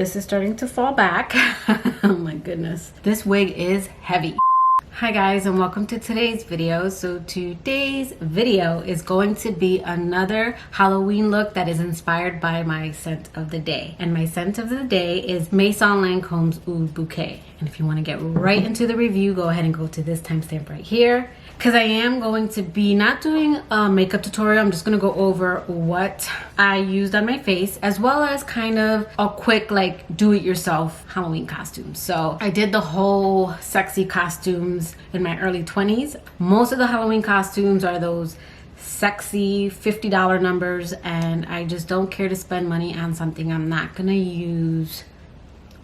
This is starting to fall back. Oh my goodness. This wig is heavy. Hi guys, and welcome to today's video. So today's video is going to be another Halloween look that is inspired by my scent of the day. And my scent of the day is Maison Lancome Oud Bouquet. And if you want to get right into the review, go ahead and go to this timestamp right here. Because I am going to be not doing a makeup tutorial. I'm just going to go over what I used on my face, as well as kind of a quick like do-it-yourself Halloween costume. So I did the whole sexy costumes in my early 20s. Most of the Halloween costumes are those sexy $50 numbers, and I just don't care to spend money on something I'm not going to use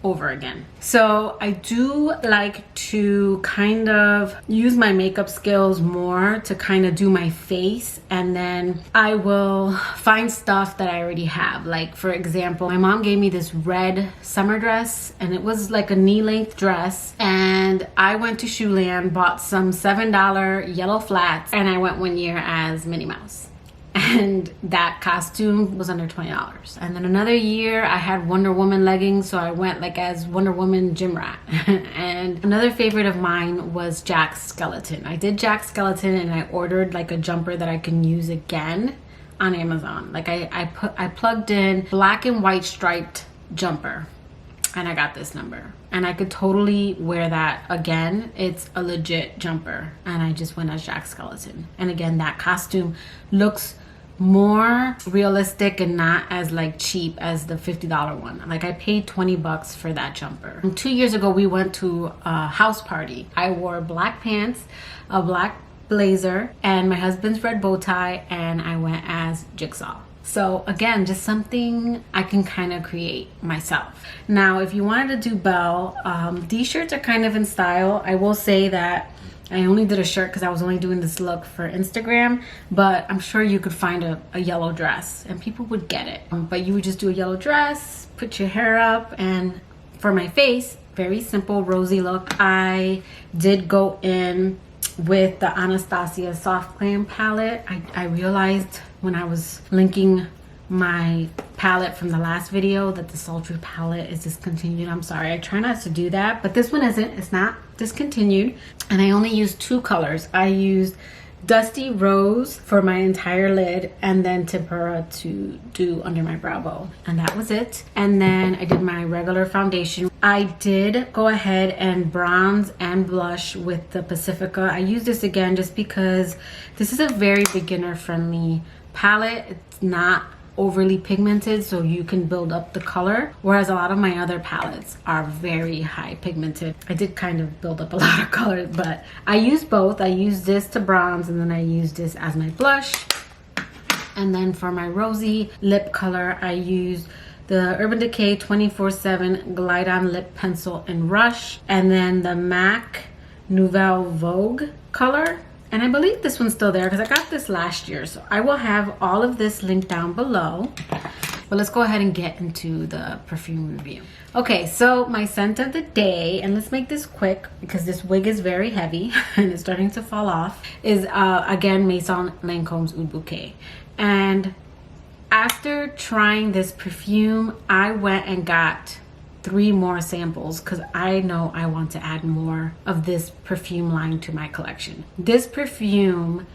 over again. So I do like to kind of use my makeup skills more to kind of do my face, and then I will find stuff that I already have. Like for example, my mom gave me this red summer dress, and it was like a knee-length dress, and I went to Shoeland, bought some $7 yellow flats, and I went one year as Minnie Mouse. And that costume was under $20. And then another year I had Wonder Woman leggings, so I went like as Wonder Woman gym rat. And another favorite of mine was Jack Skeleton. I did Jack Skeleton, and I ordered like a jumper that I can use again on Amazon. Like I plugged in black and white striped jumper, and I got this number, and I could totally wear that again. It's a legit jumper, and I just went as Jack Skeleton. And again, that costume looks more realistic and not as like cheap as the $50 one. Like I paid 20 bucks for that jumper. And 2 years ago we went to a house party. I wore black pants, a black blazer, and my husband's red bow tie, and I went as Jigsaw. So again, just something I can kind of create myself. Now if you wanted to do Belle, these shirts are kind of in style. I will say that I only did a shirt because I was only doing this look for Instagram, but I'm sure you could find a yellow dress and people would get it. But you would just do a yellow dress, put your hair up, and for my face, very simple rosy look. I did go in with the Anastasia Soft Glam palette. I realized when I was linking my palette from the last video that the sultry palette is discontinued. I'm sorry, I try not to do that, but this one isn't. It's not discontinued, and I only used two colors. I used Dusty Rose for my entire lid, and then Tempera to do under my brow bone, and that was it. And then I did my regular foundation. I did go ahead and bronze and blush with the Pacifica. I use this again just because this is a very beginner friendly palette. It's not overly pigmented, so you can build up the color, whereas a lot of my other palettes are very high pigmented. I did kind of build up a lot of color, but I used both. I used this to bronze, and then I used this as my blush. And then for my rosy lip color, I used the Urban Decay 24/7 Glide On Lip Pencil in Rush, and then the MAC Nouvelle Vogue color. And I believe this one's still there because I got this last year. So I will have all of this linked down below. But let's go ahead and get into the perfume review. Okay, so my scent of the day, and let's make this quick because this wig is very heavy and it's starting to fall off, is again Maison Lancome Oud Bouquet. And after trying this perfume, I went and got 3 more samples because I know I want to add more of this perfume line to my collection. This perfume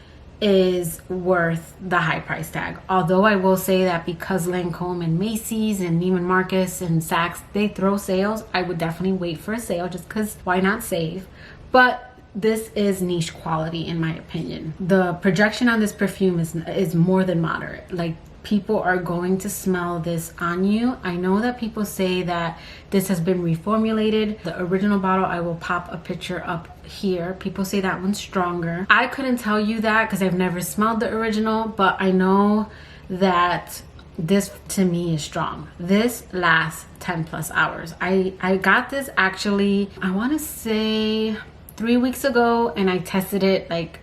is worth the high price tag. Although I will say that because Lancome and Macy's and Neiman Marcus and Saks, they throw sales, I would definitely wait for a sale just because why not save? But this is niche quality in my opinion. The projection on this perfume is more than moderate. Like, people are going to smell this on you. I know that people say that this has been reformulated. The original bottle, I will pop a picture up here. People say that one's stronger. I couldn't tell you that because I've never smelled the original, but I know that this to me is strong. This lasts 10 plus hours. I got this actually, I want to say 3 weeks ago, and I tested it like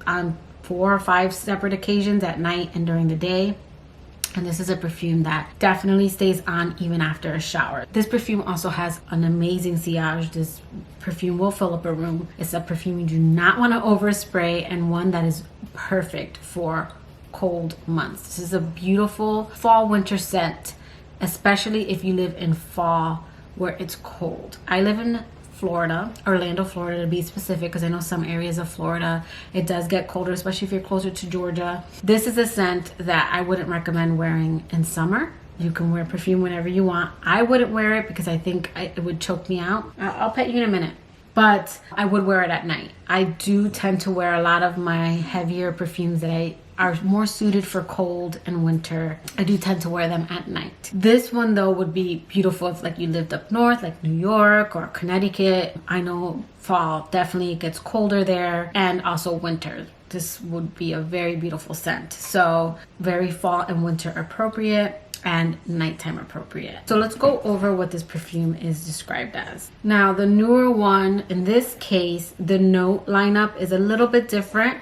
on 4 or 5 separate occasions at night and during the day. And this is a perfume that definitely stays on even after a shower. This perfume also has an amazing sillage. This perfume will fill up a room. It's a perfume you do not want to overspray, and one that is perfect for cold months. This is a beautiful fall winter scent especially if you live in fall where it's cold. I live in Florida, Orlando, Florida to be specific, because I know some areas of Florida it does get colder, especially if you're closer to Georgia. This is a scent that I wouldn't recommend wearing in summer. You can wear perfume whenever you want. I wouldn't wear it because I think it would choke me out. I'll pet you in a minute. But I would wear it at night. I do tend to wear a lot of my heavier perfumes that are more suited for cold and winter. I do tend to wear them at night. This one though would be beautiful if like you lived up north, like New York or Connecticut. I know fall definitely gets colder there, and also winter. This would be a very beautiful scent. So very fall and winter appropriate and nighttime appropriate. So let's go over what this perfume is described as. Now the newer one, in this case, the note lineup is a little bit different.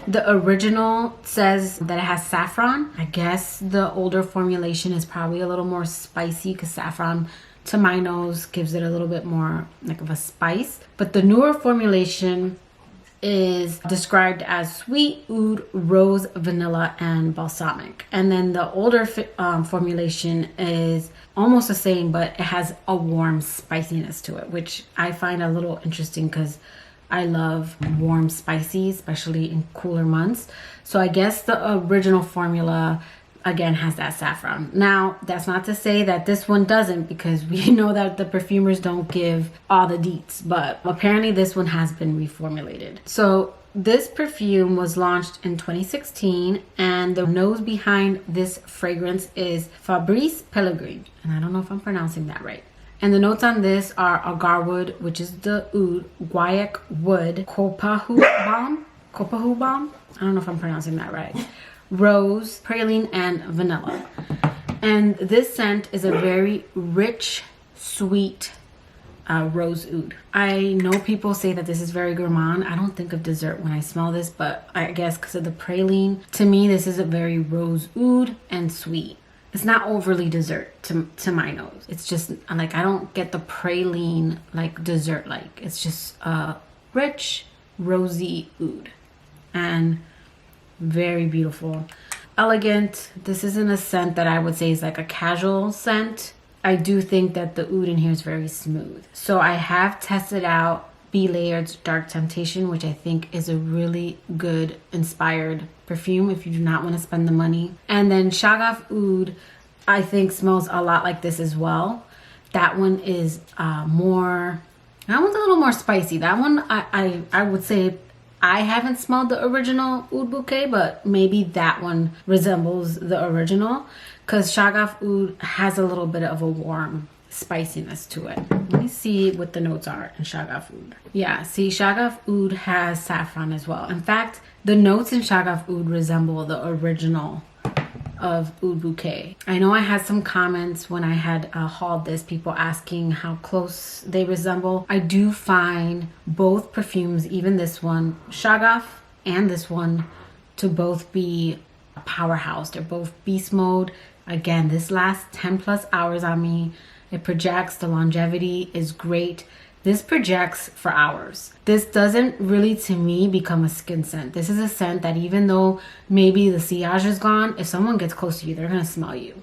The original says that it has saffron. I guess the older formulation is probably a little more spicy because saffron, to my nose, gives it a little bit more like of a spice. But the newer formulation is described as sweet oud, rose, vanilla, and balsamic. And then the older formulation is almost the same, but it has a warm spiciness to it, which I find a little interesting because I love warm spicy, especially in cooler months. So I guess the original formula again has that saffron. Now that's not to say that this one doesn't, because we know that the perfumers don't give all the deets, but apparently this one has been reformulated. So this perfume was launched in 2016, and the nose behind this fragrance is Fabrice Pellegrin, and I don't know if I'm pronouncing that right. And the notes on this are agarwood, which is the oud, guaiac wood, copahu balm. I don't know if I'm pronouncing that right. Rose, praline, and vanilla. And this scent is a very rich, sweet rose oud. I know people say that this is very gourmand. I don't think of dessert when I smell this, but I guess because of the praline, to me this is a very rose oud and sweet. It's not overly dessert to my nose. It's just like, I don't get the praline like dessert like. It's just a rich, rosy oud. And very beautiful. Elegant. This isn't a scent that I would say is like a casual scent. I do think that the oud in here is very smooth. So I have tested out Be Layer's Dark Temptation, which I think is a really good inspired perfume if you do not want to spend the money. And then Shagaf Oud, I think smells a lot like this as well. That one is that one's a little more spicy. That one, I would say, I haven't smelled the original Oud Bouquet, but maybe that one resembles the original, because Shagaf Oud has a little bit of a warm spiciness to it. Let me see what the notes are in Shagaf Oud. Yeah, see, Shagaf Oud has saffron as well. In fact, the notes in Shagaf Oud resemble the original of Oud Bouquet. I know I had some comments when I had hauled this, people asking how close they resemble. I do find both perfumes, even this one, Shagaf and this one, to both be a powerhouse. They're both beast mode. Again, this lasts 10 plus hours on me. It projects, the longevity is great. This projects for hours. This doesn't really, to me, become a skin scent. This is a scent that even though maybe the sillage is gone, if someone gets close to you, they're gonna smell you.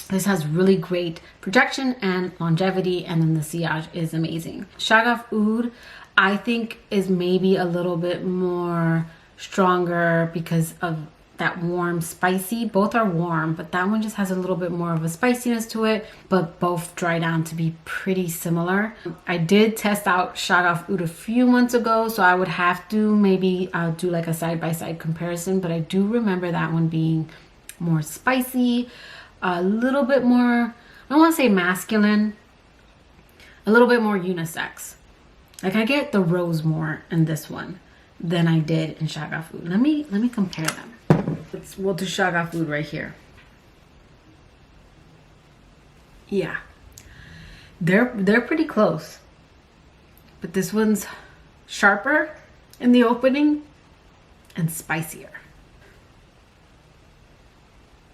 This has really great projection and longevity, and then the sillage is amazing. Shagaf Oud, I think, is maybe a little bit more stronger because of that warm spicy. Both are warm, but that one just has a little bit more of a spiciness to it, but both dry down to be pretty similar. I did test out Shagaf Oud a few months ago, so I would have to maybe do like a side-by-side comparison, but I do remember that one being more spicy, a little bit more, I don't want to say masculine, a little bit more unisex. Like, I get the rose more in this one than I did in Shagaf Oud. Let me compare them. We'll do Shagaf Oud right here. Yeah, they're pretty close, but this one's sharper in the opening and spicier,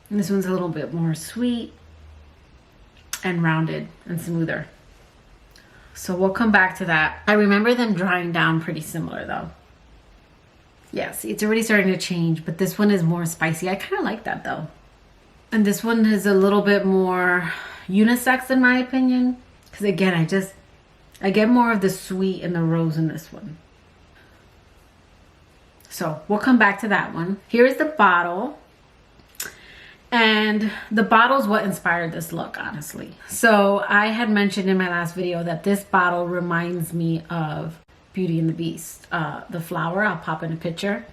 and this one's a little bit more sweet and rounded and smoother. So we'll come back to that. I remember them drying down pretty similar though. Yeah, see, it's already starting to change, but this one is more spicy. I kind of like that though. And this one is a little bit more unisex in my opinion. Because again, I get more of the sweet and the rose in this one. So we'll come back to that one. Here's the bottle. And the bottle is what inspired this look, honestly. So I had mentioned in my last video that this bottle reminds me of Beauty and the Beast. The flower, I'll pop in a picture.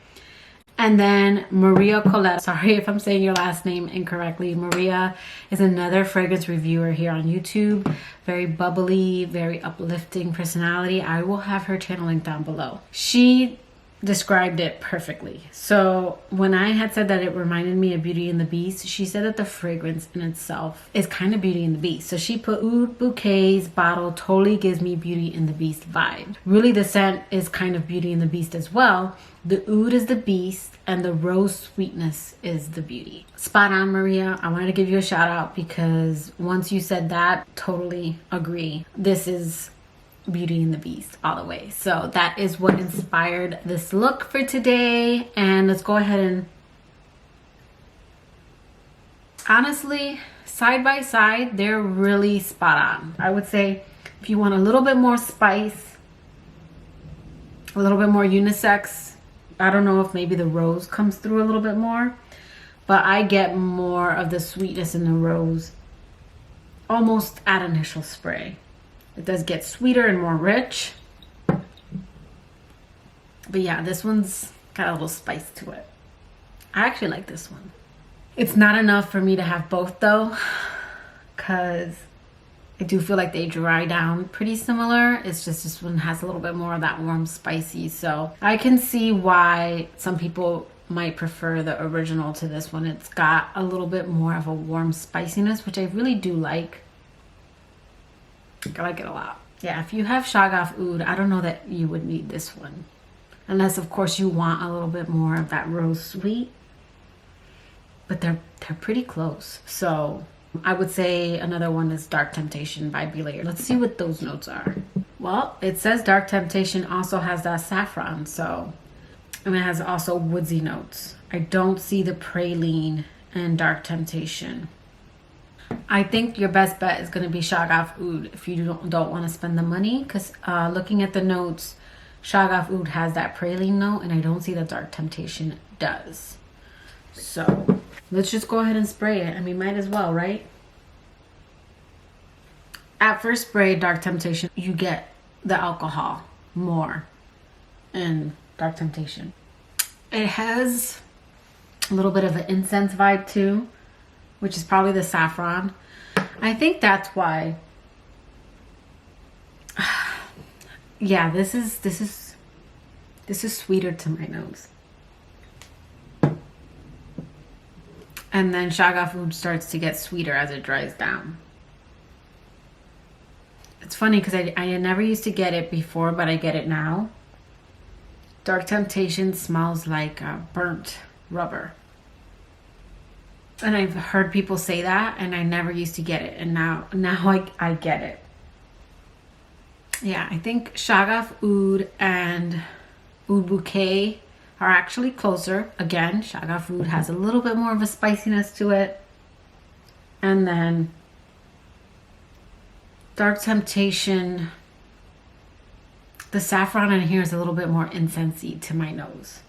And then Maria Colette, sorry if I'm saying your last name incorrectly. Maria is another fragrance reviewer here on YouTube. Very bubbly, very uplifting personality. I will have her channel link down below. She described it perfectly. So when I had said that it reminded me of Beauty and the Beast, she said that the fragrance in itself is kind of Beauty and the Beast. So she put Oud Bouquet's bottle totally gives me Beauty and the Beast vibe. Really the scent is kind of Beauty and the Beast as well. The oud is the beast and the rose sweetness is the beauty. Spot on, Maria. I wanted to give you a shout out because once you said that, totally agree. This is Beauty and the Beast all the way. So that is what inspired this look for today. And let's go ahead and honestly, side by side, they're really spot on. I would say if you want a little bit more spice, a little bit more unisex, I don't know if maybe the rose comes through a little bit more, but I get more of the sweetness in the rose almost at initial spray. It does get sweeter and more rich. But yeah, this one's got a little spice to it. I actually like this one. It's not enough for me to have both though, because I do feel like they dry down pretty similar. It's just this one has a little bit more of that warm spicy. So I can see why some people might prefer the original to this one. It's got a little bit more of a warm spiciness, which I really do like. I like it a lot. Yeah, if you have Shagaf Oud, I don't know that you would need this one. Unless, of course, you want a little bit more of that rose sweet. But they're pretty close. So I would say another one is Dark Temptation by Be Layered. Let's see what those notes are. Well, it says Dark Temptation also has that saffron. So, and it has also woodsy notes. I don't see the praline in Dark Temptation. I think your best bet is going to be Shagaf Oud if you don't want to spend the money, because looking at the notes, Shagaf Oud has that praline note and I don't see that Dark Temptation does. So let's just go ahead and spray it. I mean, might as well, right? At first spray Dark Temptation, you get the alcohol more in Dark Temptation. It has a little bit of an incense vibe too, which is probably the saffron. I think that's why. Yeah, this is sweeter to my nose. And then Shagaf Oud starts to get sweeter as it dries down. It's funny because I never used to get it before, but I get it now. Dark Temptation smells like burnt rubber. And I've heard people say that, and I never used to get it. And now I get it. Yeah, I think Shagaf Oud and Oud Bouquet are actually closer. Again, Shagaf Oud has a little bit more of a spiciness to it. And then Dark Temptation, the saffron in here is a little bit more incensey to my nose.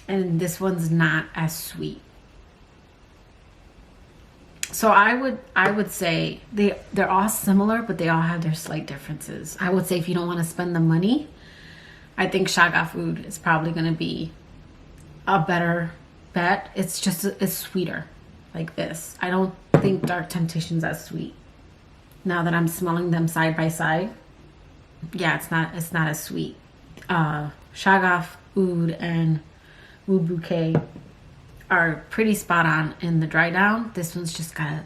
And this one's not as sweet. So I would say they're all similar, but they all have their slight differences. I would say if you don't want to spend the money, I think Shagaf Oud is probably going to be a better bet. It's sweeter like this. I don't think Dark Temptation's as sweet. Now that I'm smelling them side by side, yeah, it's not as sweet. Shagaf Oud and Oud Bouquet are pretty spot on in the dry down. This one's just got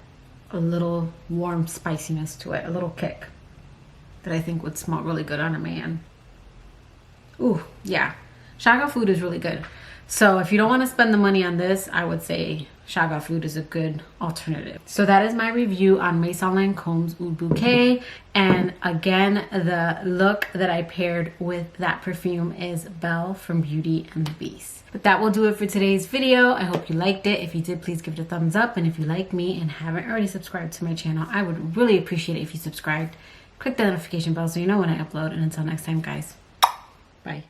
a little warm spiciness to it, a little kick that I think would smell really good on a man. Ooh, yeah. Shagaf Oud is really good. So if you don't want to spend the money on this, I would say Shagaf Oud is a good alternative. So that is my review on Maison Lancome's Oud Bouquet. And again, the look that I paired with that perfume is Belle from Beauty and the Beast. But that will do it for today's video. I hope you liked it. If you did, please give it a thumbs up. And if you like me and haven't already subscribed to my channel, I would really appreciate it if you subscribed. Click the notification bell so you know when I upload. And until next time, guys, bye.